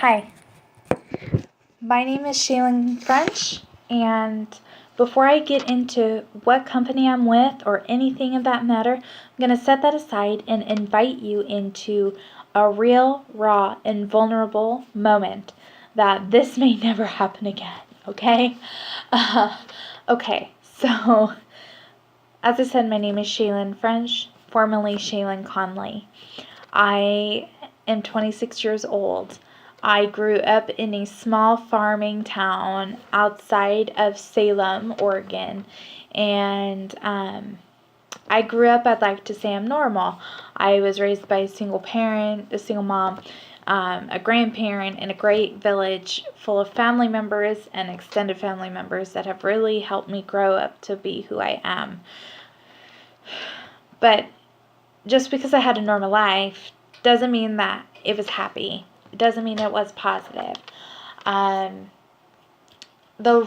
Hi, my name is Shaylin French, and before I get into what company I'm with or anything of that matter, I'm going to set that aside and invite you into a real, raw, and vulnerable moment that this may never happen again, okay? Uh, okay, so as I said, my name is Shaylin French, formerly Shaylin Conley. I am 26 years old. I grew up in a small farming town outside of Salem, Oregon, and I grew up, I'd like to say I'm normal. I was raised by a single parent, a single mom, a grandparent in a great village full of family members and extended family members that have really helped me grow up to be who I am. But just because I had a normal life doesn't mean that it was happy. It doesn't mean it was positive. The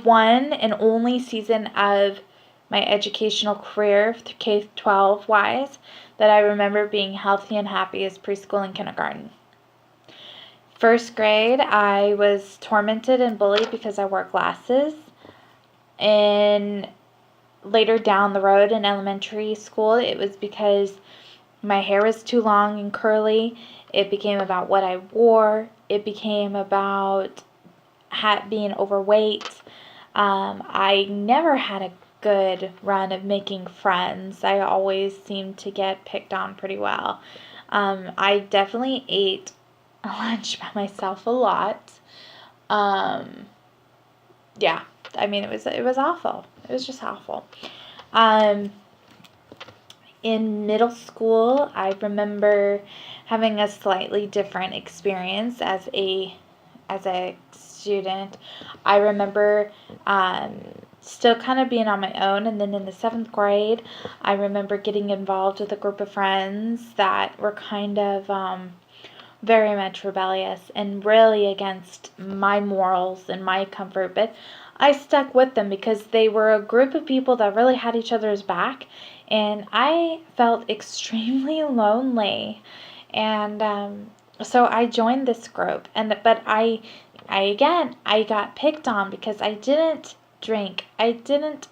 one and only season of my educational career, K-12 wise, that I remember being healthy and happy is preschool and kindergarten. First grade, I was tormented and bullied because I wore glasses. And later down the road in elementary school, it was because my hair was too long and curly. It became about what I wore. It became about being overweight. I never had a good run of making friends. I always seemed to get picked on pretty well. I definitely ate lunch by myself a lot. Yeah, I mean, it was awful. It was just awful. In middle school, I remember having a slightly different experience as a student. I remember still kind of being on my own, and then in the 7th grade, I remember getting involved with a group of friends that were kind of very much rebellious and really against my morals and my comfort, but I stuck with them because they were a group of people that really had each other's back, and I felt extremely lonely. And so I joined this group, but I got picked on because I didn't drink. I didn't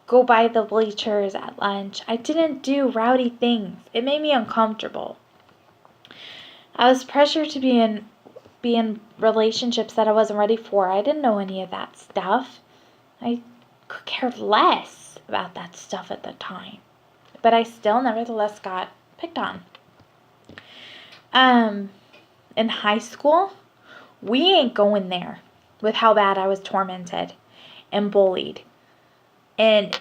go by the bleachers at lunch. I didn't do rowdy things. It made me uncomfortable. I was pressured to be in relationships that I wasn't ready for. I didn't know any of that stuff. I cared less about that stuff at the time. But I still nevertheless got picked on. In high school, we ain't going there with how bad I was tormented and bullied. And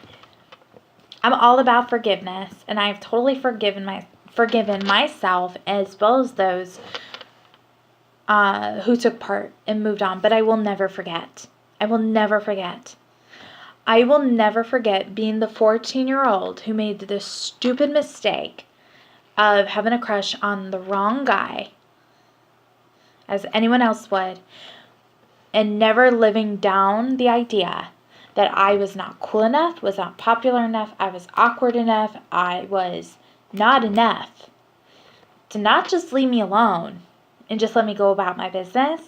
I'm all about forgiveness, and I've totally forgiven myself as well as those who took part and moved on. But I will never forget. I will never forget. I will never forget being the 14-year-old who made the stupid mistake of having a crush on the wrong guy, as anyone else would, and never living down the idea that I was not cool enough, was not popular enough, I was awkward enough, I was not enough to not just leave me alone and just let me go about my business.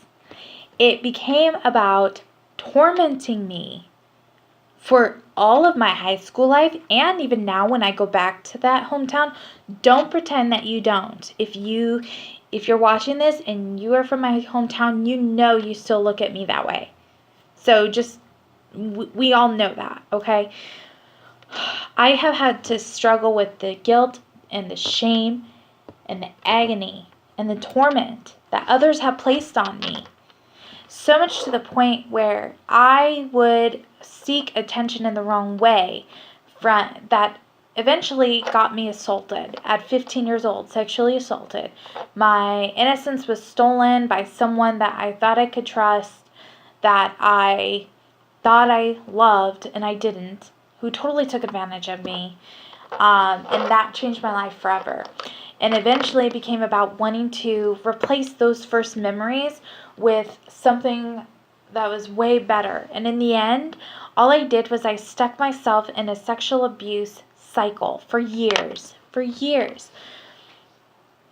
It became about tormenting me for all of my high school life, and even now when I go back to that hometown. Don't pretend that you don't. If you're watching this and you are from my hometown, you know you still look at me that way. So just, we all know that, okay? I have had to struggle with the guilt and the shame and the agony and the torment that others have placed on me. So much to the point where I would seek attention in the wrong way that eventually got me assaulted at 15 years old, sexually assaulted. My innocence was stolen by someone that I thought I could trust, that I thought I loved and I didn't, who totally took advantage of me. And that changed my life forever. And eventually it became about wanting to replace those first memories with something that was way better. And in the end, all I did was I stuck myself in a sexual abuse cycle for years.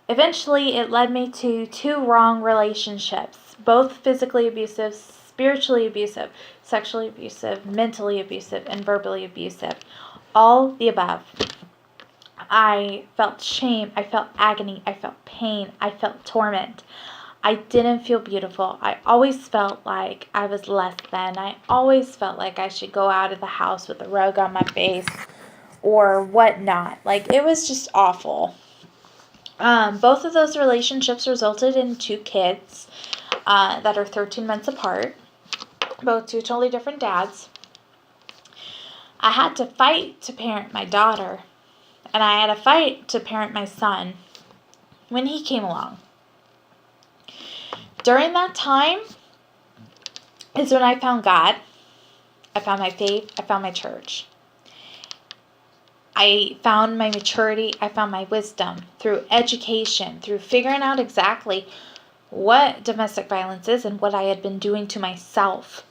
Eventually, it led me to 2 wrong relationships, both physically abusive, spiritually abusive, sexually abusive, mentally abusive, and verbally abusive. All the above. I felt shame, I felt agony, I felt pain, I felt torment. I didn't feel beautiful. I always felt like I was less than. I always felt like I should go out of the house with a rug on my face or whatnot. Like, it was just awful. Both of those relationships resulted in 2 kids that are 13 months apart, both 2 totally different dads. I had to fight to parent my daughter, and I had to fight to parent my son when he came along. During that time is when I found God, I found my faith, I found my church. I found my maturity, I found my wisdom through education, through figuring out exactly what domestic violence is and what I had been doing to myself.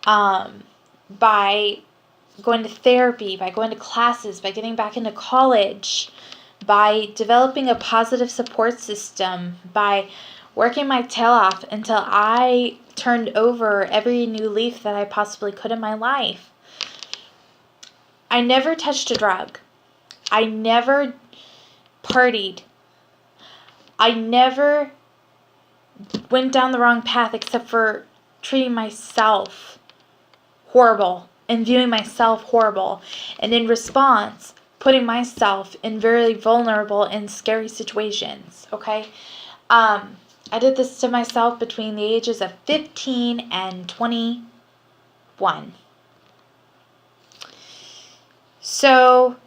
By going to therapy, by going to classes, by getting back into college, by developing a positive support system, by working my tail off until I turned over every new leaf that I possibly could in my life. I never touched a drug. I never partied. I never went down the wrong path except for treating myself horrible and viewing myself horrible. And in response, putting myself in very vulnerable and scary situations, okay? I did this to myself between the ages of 15 and 21. So,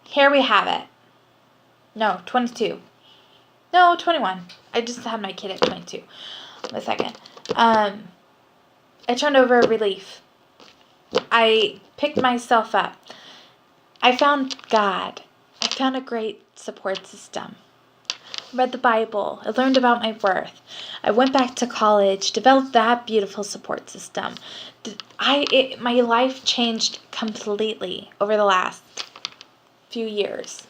here we have it. No, 22. No, 21. I just had my kid at 22. A second. I turned over a relief. I picked myself up. I found God. I found a great support system. Read the Bible. I learned about my worth. I went back to college, developed that beautiful support system. My life changed completely over the last few years.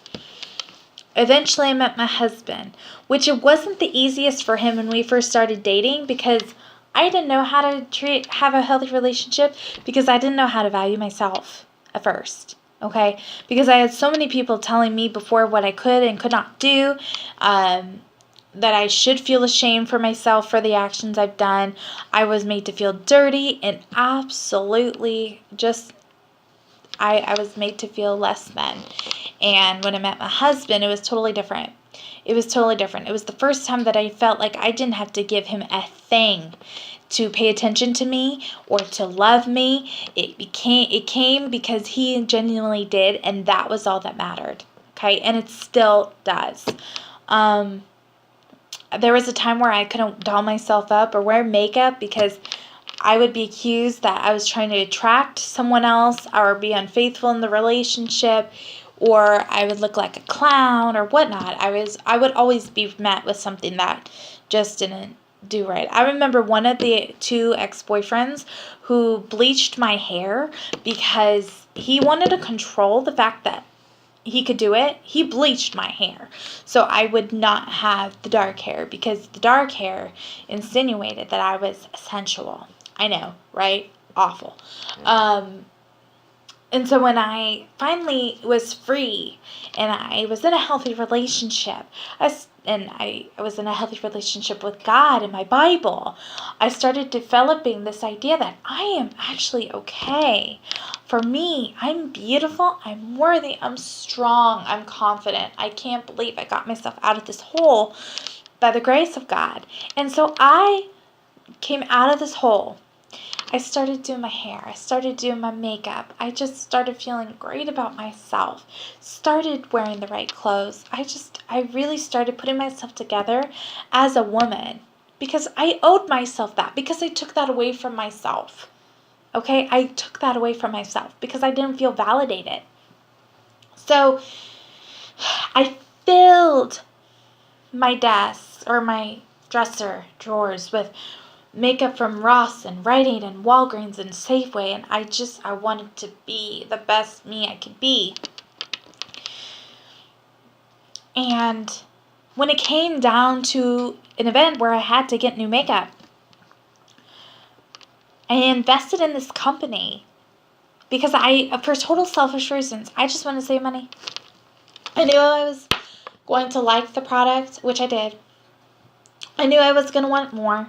Eventually, I met my husband, which it wasn't the easiest for him when we first started dating because I didn't know how to have a healthy relationship because I didn't know how to value myself at first. Okay? Because I had so many people telling me before what I could and could not do, that I should feel ashamed for myself for the actions I've done. I was made to feel dirty and absolutely just, I was made to feel less than. And when I met my husband, it was totally different. It was totally different. It was the first time that I felt like I didn't have to give him a thing to pay attention to me or to love me. It came because he genuinely did, and that was all that mattered. Okay, and it still does. There was a time where I couldn't doll myself up or wear makeup because I would be accused that I was trying to attract someone else or be unfaithful in the relationship, or I would look like a clown or whatnot. I would always be met with something that just didn't do right. I remember one of the 2 ex-boyfriends who bleached my hair because he wanted to control the fact that he could do it. He bleached my hair so I would not have the dark hair because the dark hair insinuated that I was sensual. I know, right? Awful. And so when I finally was free and I was in a healthy relationship, I was in a healthy relationship with God and my Bible, I started developing this idea that I am actually okay. For me, I'm beautiful, I'm worthy, I'm strong, I'm confident. I can't believe I got myself out of this hole by the grace of God. And so I came out of this hole. I started doing my hair. I started doing my makeup. I just started feeling great about myself. Started wearing the right clothes. I really started putting myself together as a woman because I owed myself that, because I took that away from myself. Okay? I took that away from myself because I didn't feel validated. So I filled my desk or my dresser drawers with makeup from Ross and Rite Aid and Walgreens and Safeway, and I wanted to be the best me I could be. And when it came down to an event where I had to get new makeup, I invested in this company because for total selfish reasons, I just want to save money. I knew I was going to like the product, which I did. I knew I was going to want more,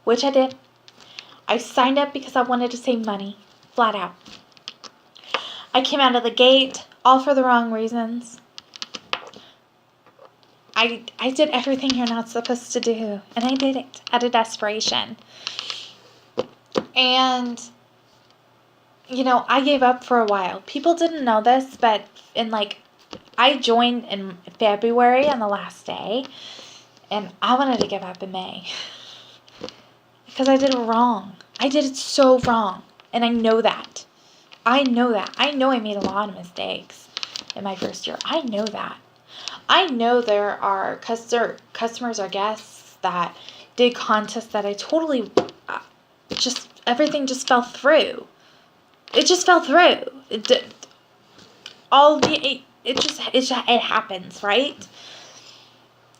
which I did. I signed up because I wanted to save money, flat out. I came out of the gate, all for the wrong reasons. I did everything you're not supposed to do, and I did it out of desperation. And, I gave up for a while. People didn't know this, but I joined in February on the last day, and I wanted to give up in May. Because I did it wrong. I did it so wrong, and I know that. I know I made a lot of mistakes in my first year. I know that. I know there are customers or guests that did contests that I totally everything just fell through. It just fell through. It happens, right?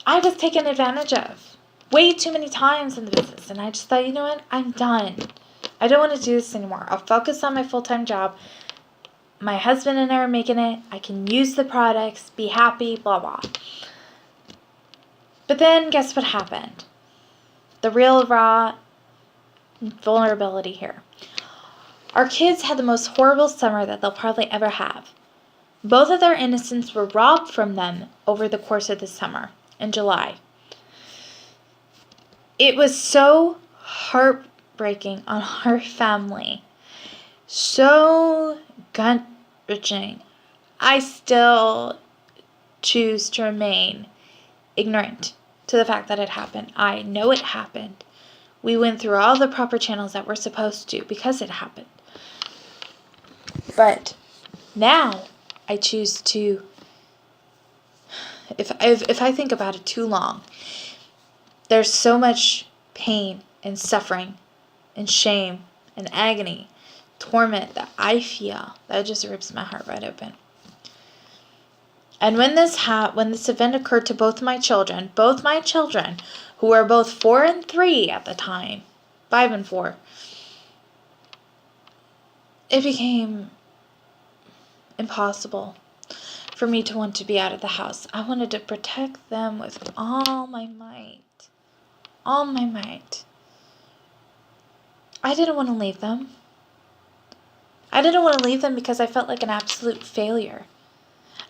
I was taken advantage of way too many times in the business, and I just thought, you know what? I'm done. I don't want to do this anymore. I'll focus on my full-time job. My husband and I are making it. I can use the products, be happy, blah, blah. But then guess what happened? The real raw vulnerability here. Our kids had the most horrible summer that they'll probably ever have. Both of their innocence were robbed from them over the course of the summer in July. It was so heartbreaking on our family. So gut-wrenching. I still choose to remain ignorant to the fact that it happened. I know it happened. We went through all the proper channels that we're supposed to because it happened. But now I choose to, if I think about it too long, there's so much pain and suffering and shame and agony, torment that I feel that it just rips my heart right open. And when this event occurred to both my children, who were both 4 and 3 at the time, 5 and 4, it became impossible for me to want to be out of the house. I wanted to protect them with all my might. All my might. I didn't want to leave them. I didn't want to leave them because I felt like an absolute failure.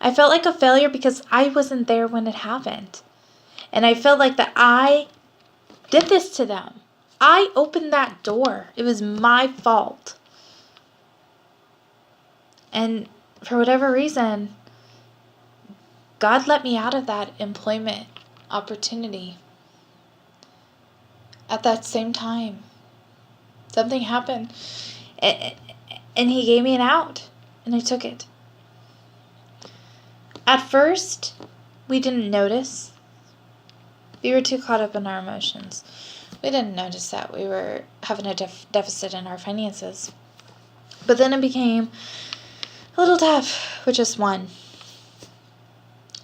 I felt like a failure because I wasn't there when it happened. And I felt like that I did this to them. I opened that door. It was my fault. And for whatever reason, God let me out of that employment opportunity. At that same time, something happened. And He gave me an out. And I took it. At first, we didn't notice. We were too caught up in our emotions. We didn't notice that we were having a deficit in our finances. But then it became a little tough with just one.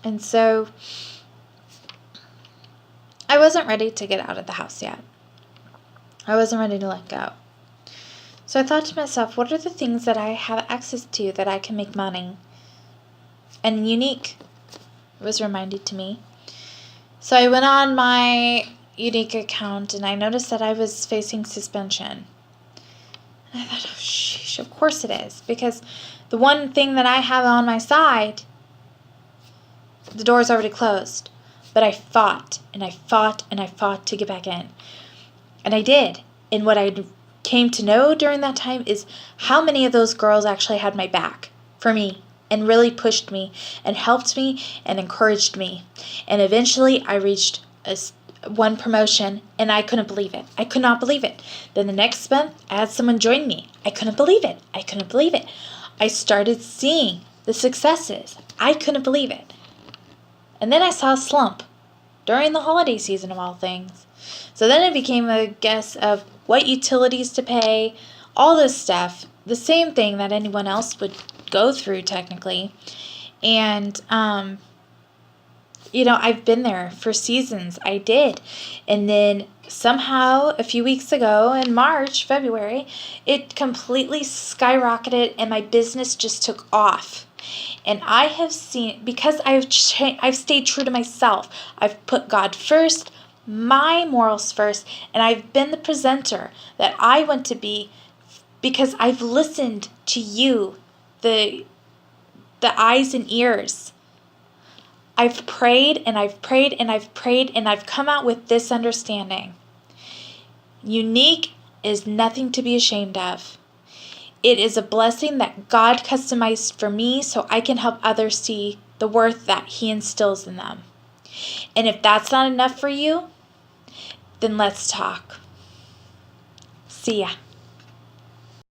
And so I wasn't ready to get out of the house yet. I wasn't ready to let go. So I thought to myself, what are the things that I have access to that I can make money? And Younique was reminded to me. So I went on my Younique account and I noticed that I was facing suspension. And I thought, oh, sheesh, of course it is. Because the one thing that I have on my side, the door's already closed. But I fought and I fought and I fought to get back in. And I did. And what I came to know during that time is how many of those girls actually had my back for me. And really pushed me and helped me and encouraged me. And eventually I reached one promotion and I couldn't believe it. I could not believe it. Then the next month I had someone join me. I couldn't believe it. I couldn't believe it. I started seeing the successes. I couldn't believe it. And then I saw a slump during the holiday season of all things. So then it became a guess of what utilities to pay, all this stuff. The same thing that anyone else would go through technically. And I've been there for seasons. I did. And then somehow a few weeks ago in March, February, it completely skyrocketed and my business just took off. And I have seen, because I've stayed true to myself. I've put God first, my morals first, and I've been the presenter that I want to be because I've listened to you, the eyes and ears. I've prayed and I've prayed and I've prayed and I've come out with this understanding. Unique is nothing to be ashamed of. It is a blessing that God customized for me so I can help others see the worth that He instills in them. And if that's not enough for you, then let's talk. See ya.